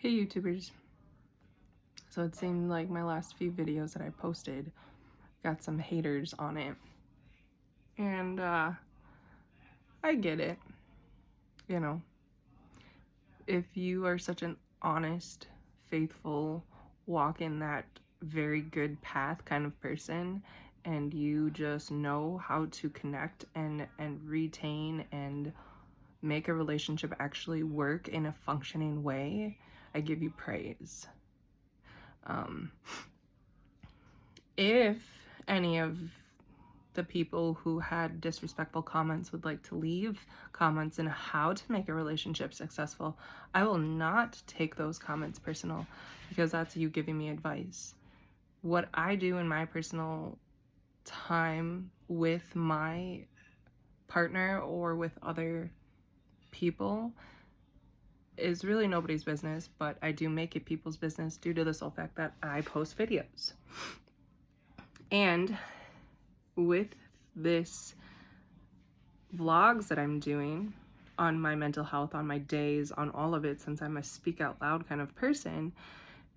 Hey YouTubers. So it seemed like my last few videos that I posted got some haters on it. And I get it. You know, if you are such an honest, faithful, walk in that very good path kind of person, and you just know how to connect and retain and make a relationship actually work in a functioning way, I give you praise. If any of the people who had disrespectful comments would like to leave comments on how to make a relationship successful, I will not take those comments personal, because that's you giving me advice. What I do in my personal time with my partner or with other people is really nobody's business, but I do make it people's business due to the sole fact that I post videos. And with this vlogs that I'm doing on my mental health, on my days, on all of it, since I'm a speak out loud kind of person,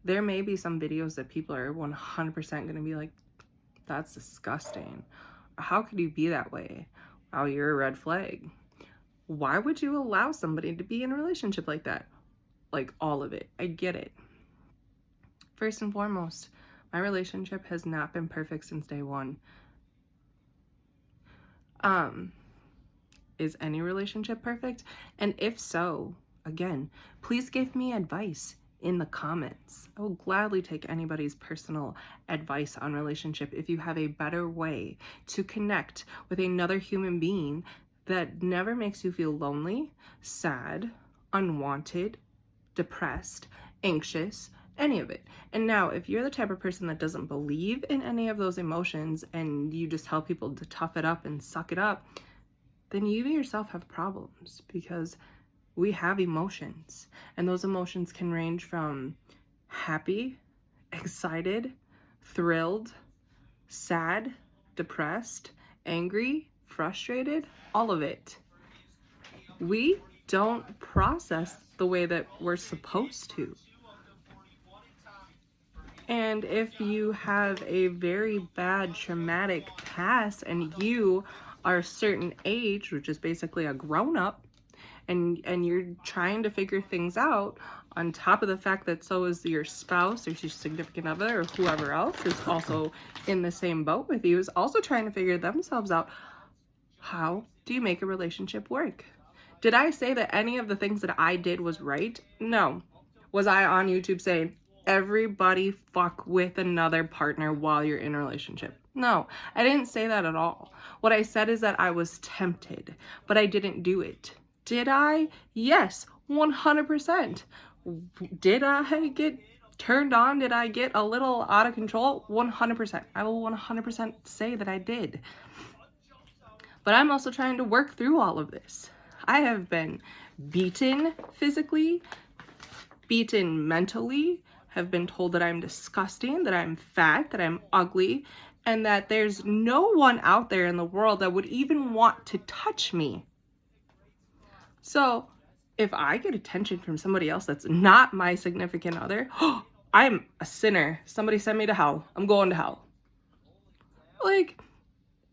there may be some videos that people are 100% going to be like, that's disgusting. How could you be that way? Wow, you're a red flag. Why would you allow somebody to be in a relationship like that? Like, all of it. I get it. First and foremost, my relationship has not been perfect since day one. Is any relationship perfect? And if so, again, please give me advice in the comments. I will gladly take anybody's personal advice on relationship if you have a better way to connect with another human being that never makes you feel lonely, sad, unwanted, depressed, anxious, any of it. And now, if you're the type of person that doesn't believe in any of those emotions and you just tell people to tough it up and suck it up, then you yourself have problems, because we have emotions, and those emotions can range from happy, excited, thrilled, sad, depressed, angry, frustrated, all of it. We don't process the way that we're supposed to. And if you have a very bad traumatic past and you are a certain age, which is basically a grown-up, and you're trying to figure things out, on top of the fact that so is your spouse or your significant other or whoever else is also in the same boat with you, is also trying to figure themselves out, how do you make a relationship work? Did I say that any of the things that I did was right? No. Was I on YouTube saying, everybody fuck with another partner while you're in a relationship? No, I didn't say that at all. What I said is that I was tempted, but I didn't do it. Did I? Yes, 100%. Did I get turned on? Did I get a little out of control? 100%. I will 100% say that I did. But I'm also trying to work through all of this. I have been beaten physically, beaten mentally, have been told that I'm disgusting, that I'm fat, that I'm ugly, and that there's no one out there in the world that would even want to touch me. So if I get attention from somebody else that's not my significant other, I'm a sinner. Somebody send me to hell. I'm going to hell. Like,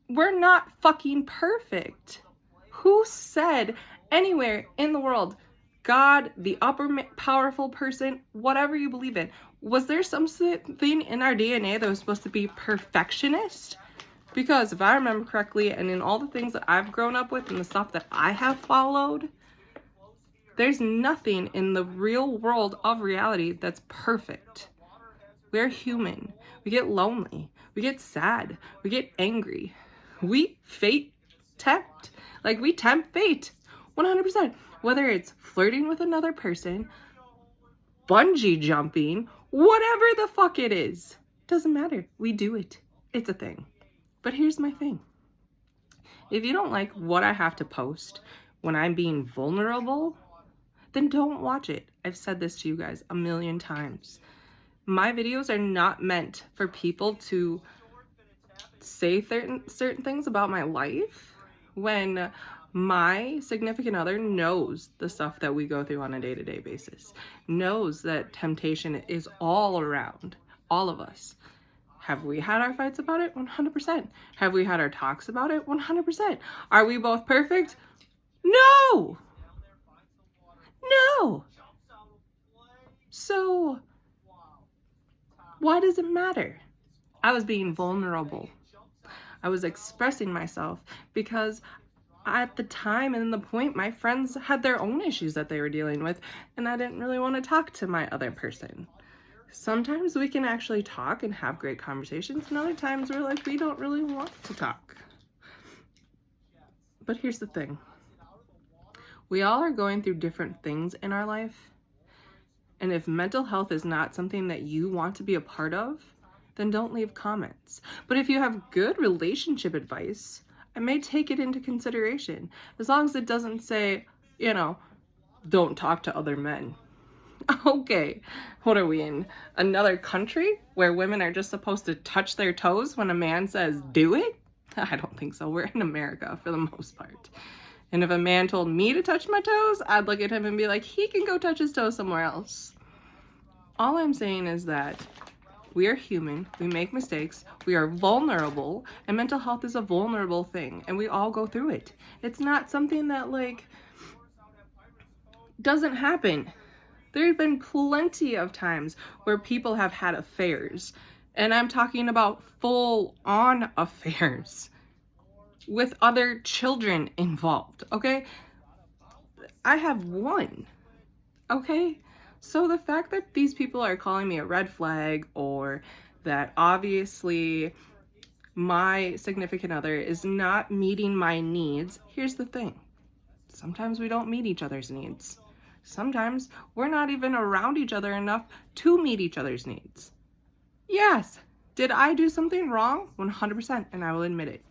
we're not fucking perfect. Who said anywhere in the world, God, the upper powerful person, whatever you believe in, was there something in our DNA that was supposed to be perfectionist? Because if I remember correctly, and in all the things that I've grown up with and the stuff that I have followed, there's nothing in the real world of reality that's perfect. We're human. We get lonely. We get sad. We get angry. We tempt. Like, we tempt fate. 100%. Whether it's flirting with another person, bungee jumping, whatever the fuck it is. Doesn't matter. We do it. It's a thing. But here's my thing. If you don't like what I have to post when I'm being vulnerable, then don't watch it. I've said this to you guys a million times. My videos are not meant for people to say certain things about my life when My significant other knows the stuff that we go through on a day-to-day basis, knows that temptation is all around, all of us. Have we had our fights about it? 100%. Have we had our talks about it? 100%. Are we both perfect? No! No! So, why does it matter? I was being vulnerable. I was expressing myself because at the time and the point, my friends had their own issues that they were dealing with, and I didn't really want to talk to my other person. Sometimes we can actually talk and have great conversations, and other times we're like, we don't really want to talk. But here's the thing. We all are going through different things in our life, and if mental health is not something that you want to be a part of, then don't leave comments. But if you have good relationship advice, I may take it into consideration, as long as it doesn't say, don't talk to other men. Okay, what are we in? Another country where women are just supposed to touch their toes when a man says, do it? I don't think so. We're in America for the most part. And if a man told me to touch my toes, I'd look at him and be like, he can go touch his toes somewhere else. All I'm saying is that we are human, we make mistakes, we are vulnerable, and mental health is a vulnerable thing, and we all go through it. It's not something that, doesn't happen. There have been plenty of times where people have had affairs, and I'm talking about full-on affairs with other children involved, okay? I have one, okay? So the fact that these people are calling me a red flag, or that obviously my significant other is not meeting my needs, here's the thing. Sometimes we don't meet each other's needs. Sometimes we're not even around each other enough to meet each other's needs. Yes, did I do something wrong? 100%, and I will admit it.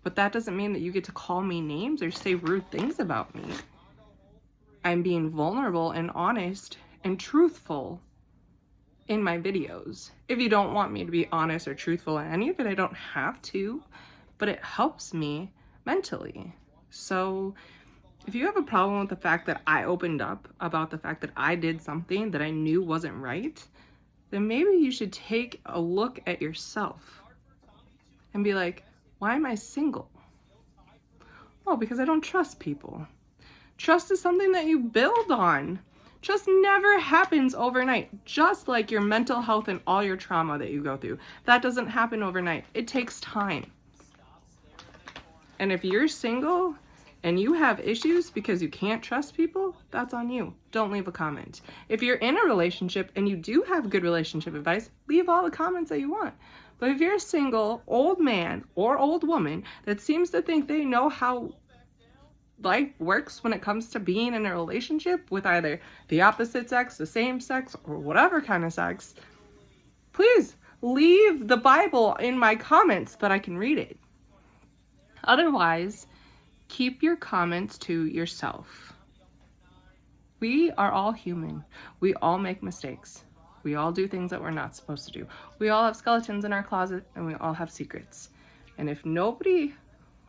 But that doesn't mean that you get to call me names or say rude things about me. I'm being vulnerable and honest and truthful in my videos. If you don't want me to be honest or truthful in any of it, I don't have to, but it helps me mentally. So if you have a problem with the fact that I opened up about the fact that I did something that I knew wasn't right, then maybe you should take a look at yourself and be like, why am I single? Oh, because I don't trust people. Trust is something that you build on. Trust never happens overnight, just like your mental health and all your trauma that you go through. That doesn't happen overnight. It takes time. And if you're single and you have issues because you can't trust people, that's on you. Don't leave a comment. If you're in a relationship and you do have good relationship advice, leave all the comments that you want. But if you're a single old man or old woman that seems to think they know how life works when it comes to being in a relationship with either the opposite sex, the same sex, or whatever kind of sex, please leave the Bible in my comments that I can read it. Otherwise, keep your comments to yourself. We are all human. We all make mistakes. We all do things that we're not supposed to do. We all have skeletons in our closet, and we all have secrets. And if nobody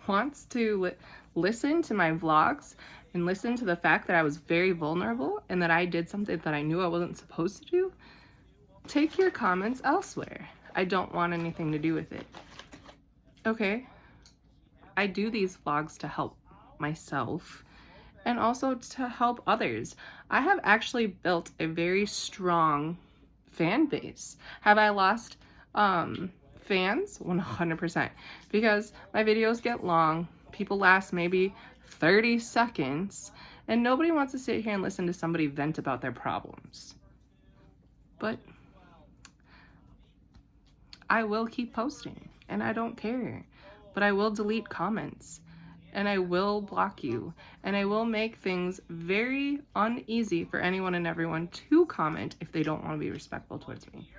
wants to listen to my vlogs and listen to the fact that I was very vulnerable and that I did something that I knew I wasn't supposed to do, take your comments elsewhere. I don't want anything to do with it. Okay? I do these vlogs to help myself and also to help others. I have actually built a very strong fan base. Have I lost fans? 100%. Because my videos get long, people last maybe 30 seconds, and nobody wants to sit here and listen to somebody vent about their problems. But I will keep posting, and I don't care. But I will delete comments, and I will block you, and I will make things very uneasy for anyone and everyone to comment if they don't want to be respectful towards me.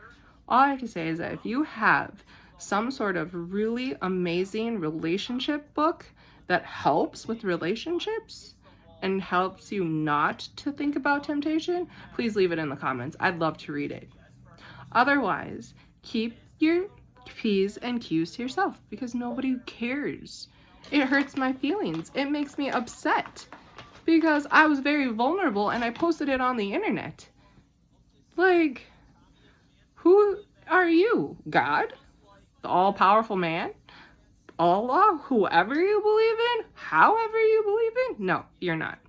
All I have to say is that if you have some sort of really amazing relationship book that helps with relationships and helps you not to think about temptation, please leave it in the comments. I'd love to read it. Otherwise, keep your P's and Q's to yourself, because nobody cares. It hurts my feelings. It makes me upset because I was very vulnerable and I posted it on the internet. Like, who are you? God? The all-powerful man? Allah? Whoever you believe in? However you believe in? No, you're not.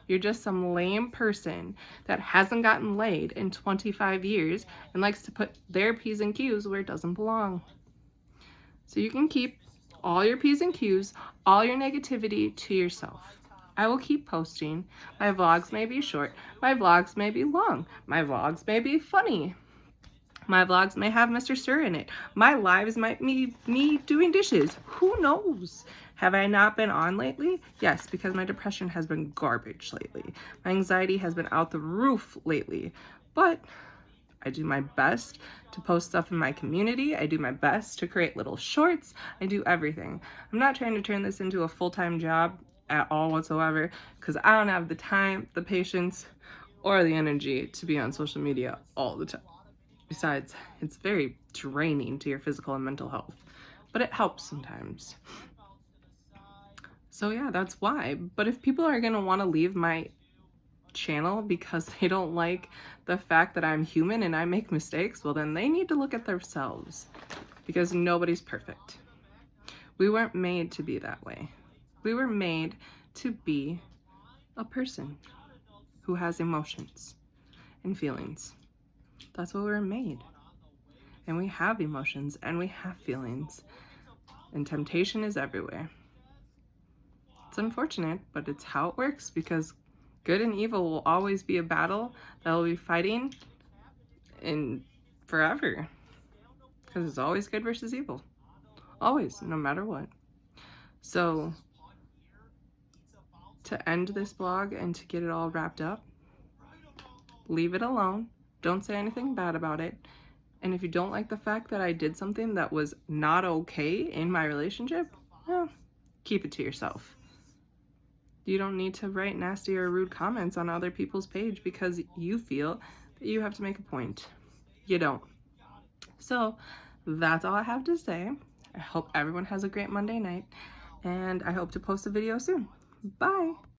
You're just some lame person that hasn't gotten laid in 25 years and likes to put their P's and Q's where it doesn't belong. So you can keep all your P's and Q's, all your negativity to yourself. I will keep posting. My vlogs may be short. My vlogs may be long. My vlogs may be funny. My vlogs may have Mr. Sir in it. My lives might be me doing dishes. Who knows? Have I not been on lately? Yes, because my depression has been garbage lately. My anxiety has been out the roof lately. But I do my best to post stuff in my community. I do my best to create little shorts. I do everything. I'm not trying to turn this into a full-time job at all whatsoever because I don't have the time, the patience, or the energy to be on social media all the time. Besides, it's very draining to your physical and mental health, but it helps sometimes. So yeah, that's why. But if people are gonna want to leave my channel because they don't like the fact that I'm human and I make mistakes, well then they need to look at themselves because nobody's perfect. We weren't made to be that way. We were made to be a person who has emotions and feelings. That's what we're made. And we have emotions and we have feelings. And temptation is everywhere. It's unfortunate, but it's how it works because good and evil will always be a battle that will be fighting in forever. Because it's always good versus evil. Always, no matter what. So, to end this vlog and to get it all wrapped up, leave it alone. Don't say anything bad about it. And if you don't like the fact that I did something that was not okay in my relationship, well, keep it to yourself. You don't need to write nasty or rude comments on other people's page because you feel that you have to make a point. You don't. So that's all I have to say. I hope everyone has a great Monday night, and I hope to post a video soon. Bye.